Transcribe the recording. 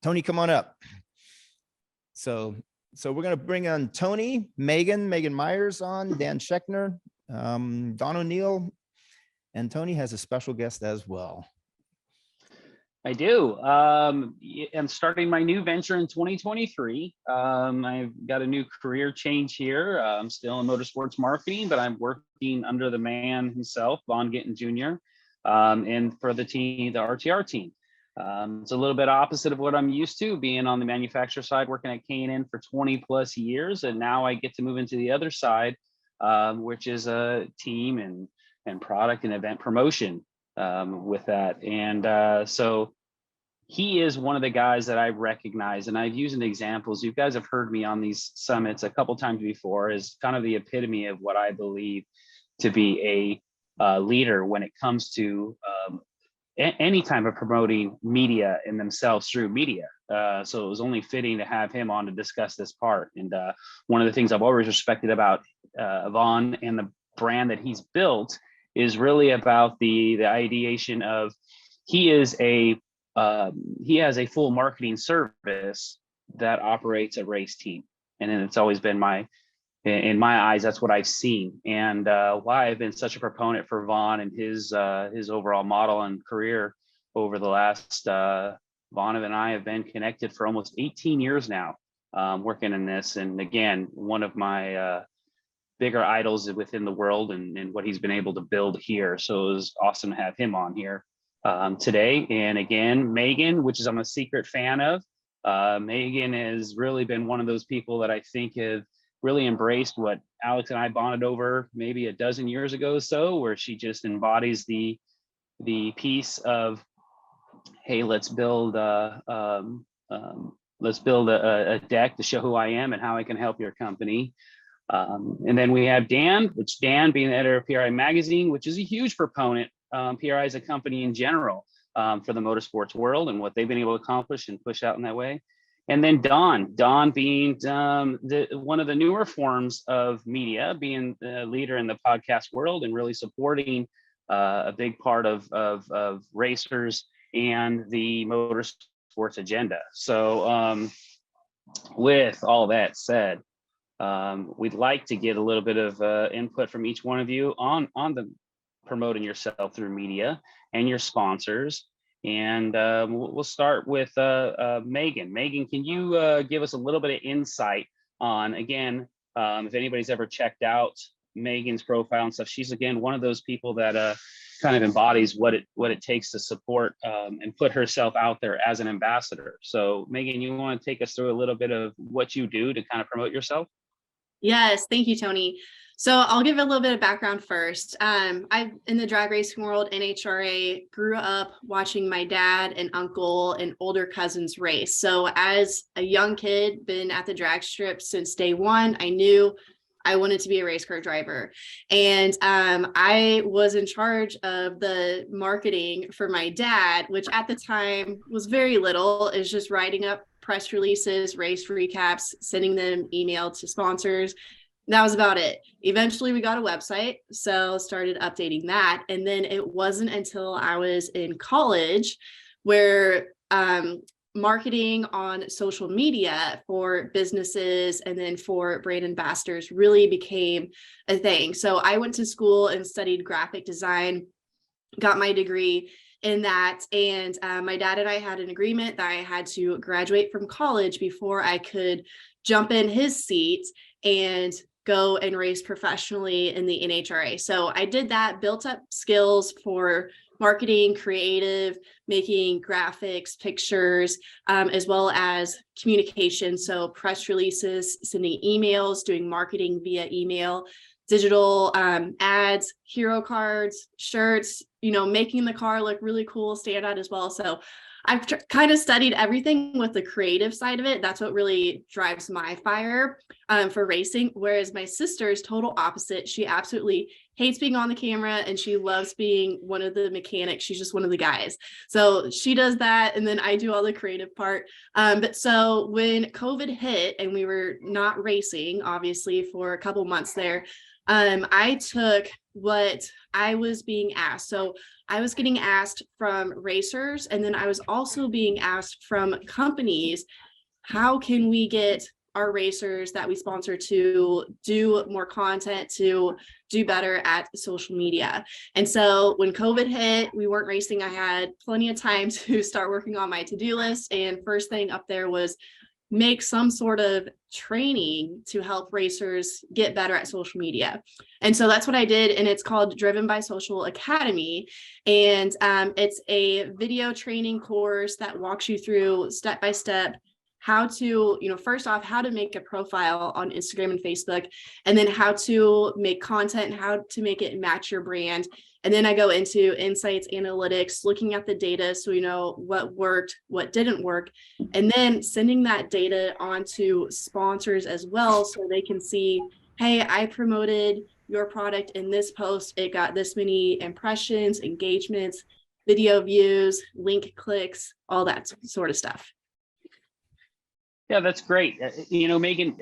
Tony, come on up. So we're going to bring on Tony, Megan Myers on, Dan Schechner, Don O'Neill, and Tony has a special guest as well. I do. I'm starting my new venture in 2023. I've got a new career change here. I'm still in motorsports marketing, but I'm working under the man himself, Vaughn Gittin Jr., and for the team, the RTR team. It's a little bit opposite of what I'm used to, being on the manufacturer side, working at K&N for 20 plus years. And now I get to move into the other side, which is a team and product and event promotion with that. And so he is one of the guys that I recognize, and I've used in examples. You guys have heard me on these summits a couple times before, is kind of the epitome of what I believe to be a leader when it comes to any time of promoting media in themselves through media. So it was only fitting to have him on to discuss this part. And one of the things I've always respected about Vaughn and the brand that he's built is really about the ideation of he has a full marketing service that operates a race team. And then it's always been in my eyes, that's what I've seen, and why I've been such a proponent for Vaughn and his overall model and career over the last. Vaughn and I have been connected for almost 18 years now, working in this. And again, one of my bigger idols within the world and what he's been able to build here. So it was awesome to have him on here today. And again, Megan, which is I'm a secret fan of. Megan has really been one of those people that I think have really embraced what Alex and I bonded over maybe a dozen years ago or so, where she just embodies the piece of, hey, let's build a deck to show who I am and how I can help your company. And then we have Dan, being the editor of PRI Magazine, which is a huge proponent. PRI is a company in general for the motorsports world and what they've been able to accomplish and push out in that way. And then Don being one of the newer forms of media, being the leader in the podcast world and really supporting a big part of racers and the motorsports agenda. So with all that said, we'd like to get a little bit of input from each one of you on the promoting yourself through media and your sponsors. And we'll start with Megan. Megan, can you give us a little bit of insight on, again, if anybody's ever checked out Megan's profile and stuff, she's, again, one of those people that kind of embodies what it takes to support and put herself out there as an ambassador. So Megan, you want to take us through a little bit of what you do to kind of promote yourself? Yes, thank you, Tony. So I'll give a little bit of background first. I've in the drag racing world, NHRA, grew up watching my dad and uncle and older cousins race. So as a young kid, been at the drag strip since day one. I knew I wanted to be a race car driver. And I was in charge of the marketing for my dad, which at the time was very little. Is just writing up press releases, race recaps, sending them email to sponsors. That was about it. Eventually we got a website, so started updating that. And then it wasn't until I was in college where marketing on social media for businesses and then for brand ambassadors really became a thing. So I went to school and studied graphic design, got my degree in that. And my dad and I had an agreement that I had to graduate from college before I could jump in his seat and go and race professionally in the NHRA. So I did that, built up skills for marketing, creative, making graphics, pictures, as well as communication. So press releases, sending emails, doing marketing via email, digital ads, hero cards, shirts, making the car look really cool, stand out as well. So I've kind of studied everything with the creative side of it. That's what really drives my fire for racing. Whereas my sister's total opposite. She absolutely hates being on the camera and she loves being one of the mechanics. She's just one of the guys. So she does that. And then I do all the creative part. But so when COVID hit and we were not racing, obviously, for a couple months there, I took what I was being asked. So I was getting asked from racers, and then I was also being asked from companies, how can we get our racers that we sponsor to do more content, to do better at social media? And so when COVID hit, we weren't racing. I had plenty of time to start working on my to-do list. And first thing up there was make some sort of training to help racers get better at social media. And so that's what I did. And it's called Driven by Social Academy. And it's a video training course that walks you through step by step how to, first off, how to make a profile on Instagram and Facebook, and then how to make content, how to make it match your brand. And then I go into insights, analytics, looking at the data so we know what worked, what didn't work, and then sending that data on to sponsors as well so they can see, hey, I promoted your product in this post. It got this many impressions, engagements, video views, link clicks, all that sort of stuff. Yeah, that's great. Megan,